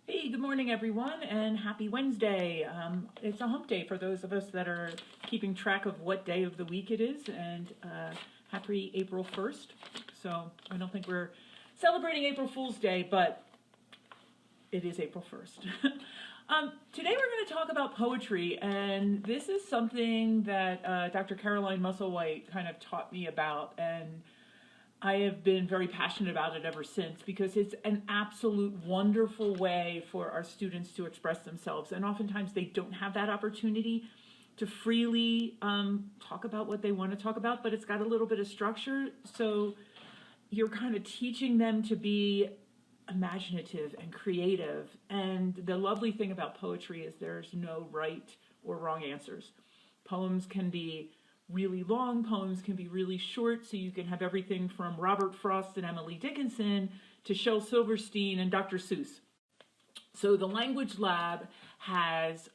Hey, good morning everyone, and happy Wednesday. It's a hump day for those of us that are keeping track of what day of the week it is, and happy April 1st. So I don't think we're celebrating April Fool's Day, but it is April 1st. Today we're going to talk about poetry, and this is something that Dr. Caroline Musselwhite kind of taught me about, and I have been very passionate about it ever since because it's an absolute wonderful way for our students to express themselves. And oftentimes they don't have that opportunity to freely talk about what they want to talk about, but it's got a little bit of structure. So you're kind of teaching them to be imaginative and creative. And the lovely thing about poetry is there's no right or wrong answers. Poems can be really long, poems can be really short, so you can have everything from Robert Frost and Emily Dickinson to Shel Silverstein and Dr. Seuss. So the Language Lab has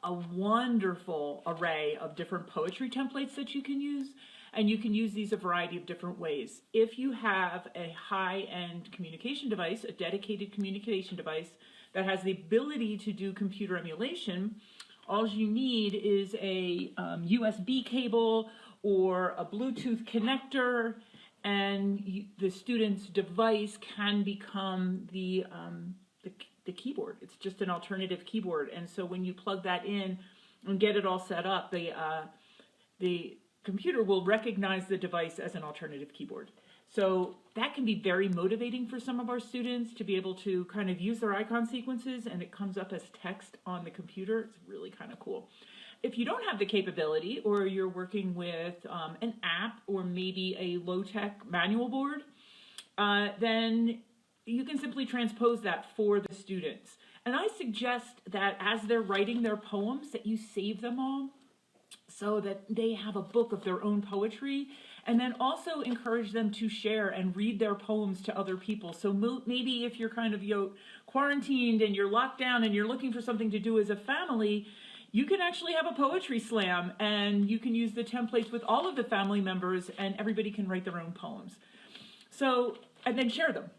a wonderful array of different poetry templates that you can use, and you can use these a variety of different ways. If you have a high-end communication device, a dedicated communication device that has the ability to do computer emulation, all you need is a USB cable or a Bluetooth connector, and the student's device can become the keyboard. It's just an alternative keyboard, and so when you plug that in and get it all set up, the computer will recognize the device as an alternative keyboard. So that can be very motivating for some of our students to be able to kind of use their icon sequences and it comes up as text on the computer. It's really kind of cool. If you don't have the capability or you're working with an app or maybe a low-tech manual board, then you can simply transpose that for the students. And I suggest that as they're writing their poems that you save them all so that they have a book of their own poetry, and then also encourage them to share and read their poems to other people. So maybe if you're kind of quarantined and you're locked down and you're looking for something to do as a family, you can actually have a poetry slam and you can use the templates with all of the family members and everybody can write their own poems. So, and then share them.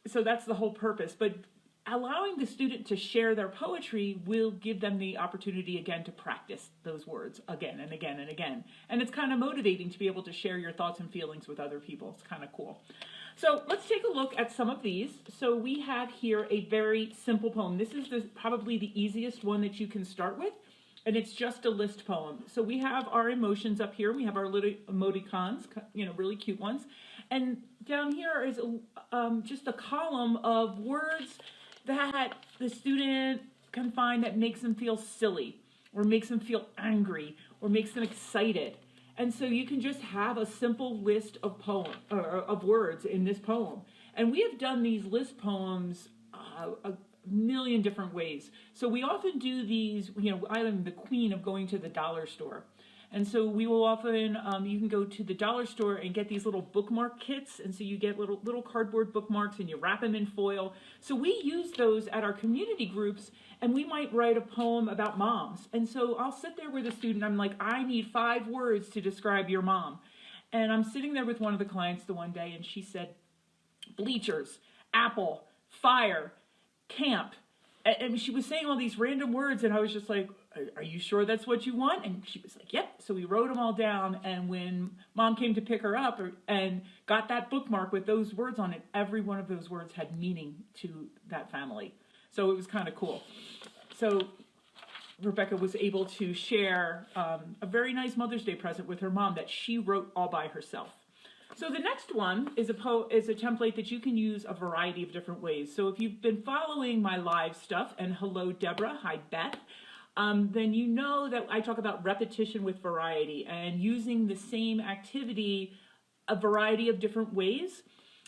So that's the whole purpose. But allowing the student to share their poetry will give them the opportunity again to practice those words again and again and again. And it's kind of motivating to be able to share your thoughts and feelings with other people. It's kind of cool. So let's take a look at some of these. So we have here a very simple poem. This is probably the easiest one that you can start with. And it's just a list poem. So we have our emotions up here. We have our little emoticons, really cute ones. And down here is just a column of words that the student can find that makes them feel silly or makes them feel angry or makes them excited. And so you can just have a simple list of words in this poem. And we have done these list poems a million different ways. So we often do these, I am the queen of going to the dollar store. And so we will often, you can go to the dollar store and get these little bookmark kits. And so you get little cardboard bookmarks and you wrap them in foil. So we use those at our community groups and we might write a poem about moms. And so I'll sit there with a student. I'm like, I need 5 words to describe your mom. And I'm sitting there with one of the clients the one day and she said, bleachers, apple, fire, camp. And she was saying all these random words and I was just like, are you sure that's what you want? And she was like, yep. So we wrote them all down. And when mom came to pick her up and got that bookmark with those words on it, every one of those words had meaning to that family. So it was kind of cool. So Rebecca was able to share a very nice Mother's Day present with her mom that she wrote all by herself. So the next one is a template that you can use a variety of different ways. So if you've been following my live stuff, and hello Deborah, hi Beth, then you know that I talk about repetition with variety and using the same activity a variety of different ways.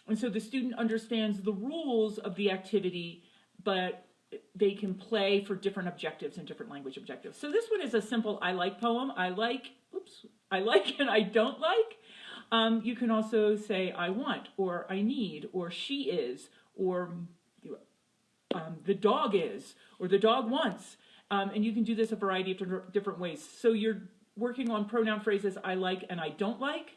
And so the student understands the rules of the activity, but they can play for different objectives and different language objectives. So this one is a simple I like poem. I like and I don't like. You can also say I want, or I need, or she is, or the dog is, or the dog wants. And you can do this a variety of different ways. So you're working on pronoun phrases I like and I don't like.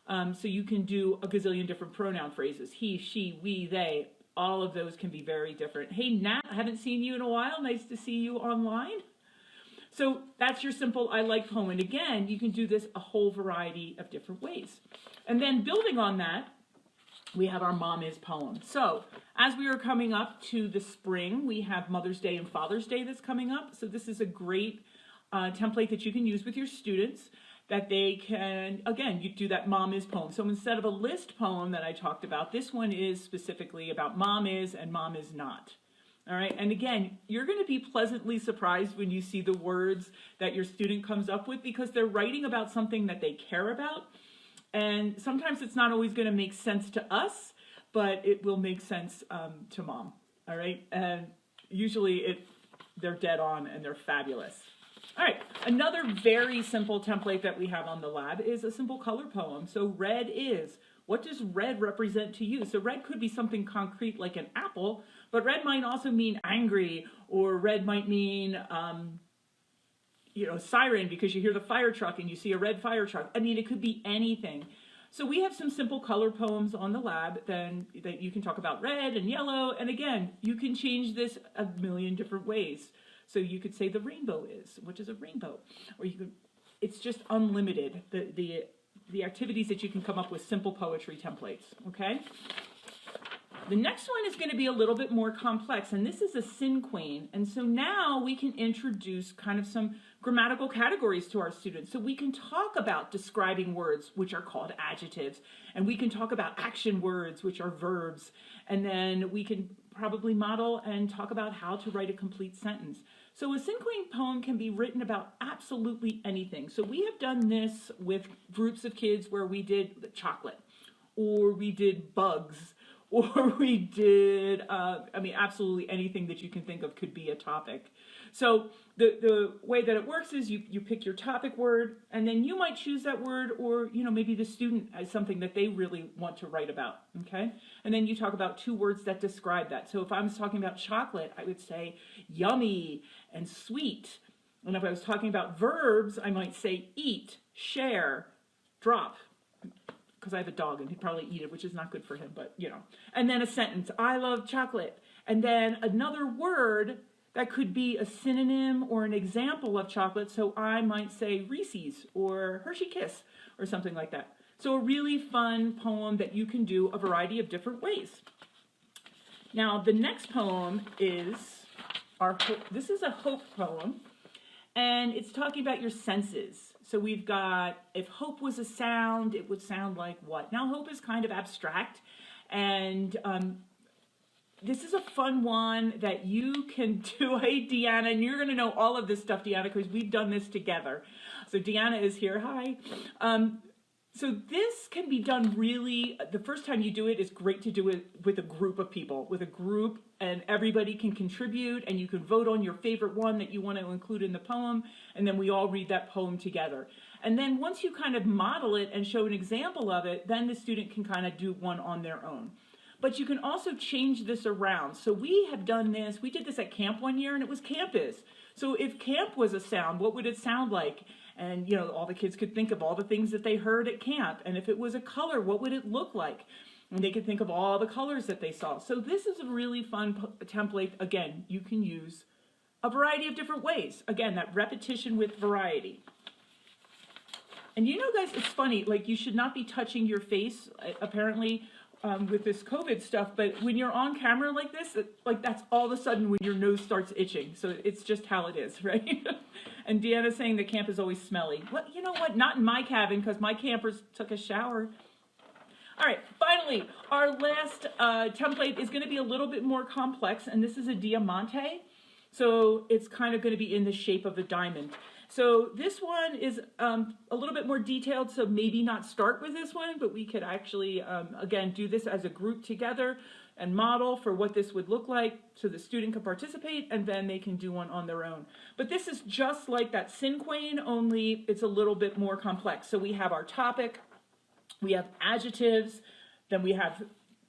So you can do a gazillion different pronoun phrases. He, she, we, they, All of those can be very different. Hey, Nat, I haven't seen you in a while. Nice to see you online. So that's your simple I like poem. And again, you can do this a whole variety of different ways. And then building on that, we have our Mom Is poem. So as we are coming up to the spring, we have Mother's Day and Father's Day that's coming up. So this is a great template that you can use with your students, that they can, again, you do that Mom Is poem. So instead of a list poem that I talked about, this one is specifically about Mom Is and Mom Is Not. All right, and again, you're going to be pleasantly surprised when you see the words that your student comes up with, because they're writing about something that they care about. And sometimes it's not always going to make sense to us, but it will make sense to Mom. All right, and usually they're dead on and they're fabulous. All right, another very simple template that we have on the lab is a simple color poem. So red is, what does red represent to you? So red could be something concrete like an apple, but red might also mean angry, or red might mean, siren, because you hear the fire truck and you see a red fire truck. I mean, it could be anything. So we have some simple color poems on the lab then that you can talk about red and yellow. And again, you can change this a million different ways. So you could say the rainbow is, what is a rainbow? Or you could, it's just unlimited, the activities that you can come up with simple poetry templates, okay? The next one is going to be a little bit more complex, and this is a cinquain. And so now we can introduce kind of some grammatical categories to our students. So we can talk about describing words, which are called adjectives, and we can talk about action words, which are verbs, and then we can probably model and talk about how to write a complete sentence. So a cinquain poem can be written about absolutely anything. So we have done this with groups of kids where we did chocolate, or we did bugs, or we did, absolutely anything that you can think of could be a topic. So the way that it works is you pick your topic word, and then you might choose that word, or maybe the student has something that they really want to write about, okay? And then you talk about two words that describe that. So if I was talking about chocolate, I would say yummy and sweet. And if I was talking about verbs, I might say eat, share, drop. Because I have a dog and he'd probably eat it, which is not good for him, but And then a sentence, I love chocolate. And then another word that could be a synonym or an example of chocolate. So I might say Reese's or Hershey Kiss or something like that. So a really fun poem that you can do a variety of different ways. Now the next poem is this is a hope poem, and it's talking about your senses. So we've got, if hope was a sound, it would sound like what? Now hope is kind of abstract, and this is a fun one that you can do. Hey, Deanna, and you're going to know all of this stuff, Deanna, because we've done this together. So Deanna is here. Hi. So this can be done really, the first time you do it, it's great to do it with a group of people, and everybody can contribute, and you can vote on your favorite one that you want to include in the poem, and then we all read that poem together. And then once you kind of model it and show an example of it, then the student can kind of do one on their own. But you can also change this around. So we have done this, we did this at camp one year, and it was campus. So if camp was a sound, what would it sound like? And, all the kids could think of all the things that they heard at camp. And if it was a color, what would it look like? And they could think of all the colors that they saw. So this is a really fun template. Again, you can use a variety of different ways. Again, that repetition with variety. And guys, it's funny, like you should not be touching your face, apparently, with this COVID stuff, but when you're on camera like this, that's all of a sudden when your nose starts itching. So it's just how it is, right? And Deanna's saying the camp is always smelly. Well, you know what? Not in my cabin, because my campers took a shower. All right, finally, our last template is going to be a little bit more complex, and this is a Diamante. So it's kind of going to be in the shape of a diamond. So this one is a little bit more detailed, so maybe not start with this one, but we could actually, again, do this as a group together and model for what this would look like so the student can participate, and then they can do one on their own. But this is just like that cinquain, only it's a little bit more complex. So we have our topic, we have adjectives, then we have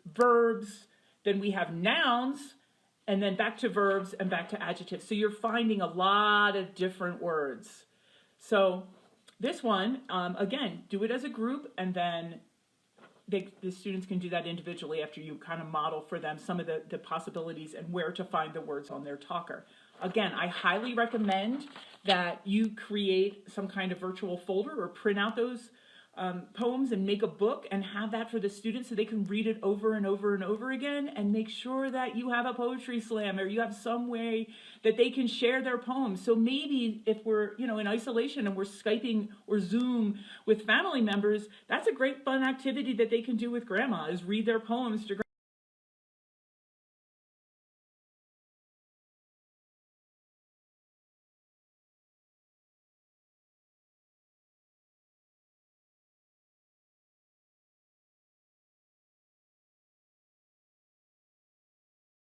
verbs, then we have nouns, and then back to verbs and back to adjectives. So you're finding a lot of different words. So this one, again, do it as a group, and then the students can do that individually after you kind of model for them some of the possibilities and where to find the words on their talker. Again, I highly recommend that you create some kind of virtual folder or print out those poems and make a book and have that for the students so they can read it over and over and over again, and make sure that you have a poetry slam or you have some way that they can share their poems. So maybe if we're, in isolation and we're Skyping or Zoom with family members, that's a great fun activity that they can do with grandma, is read their poems to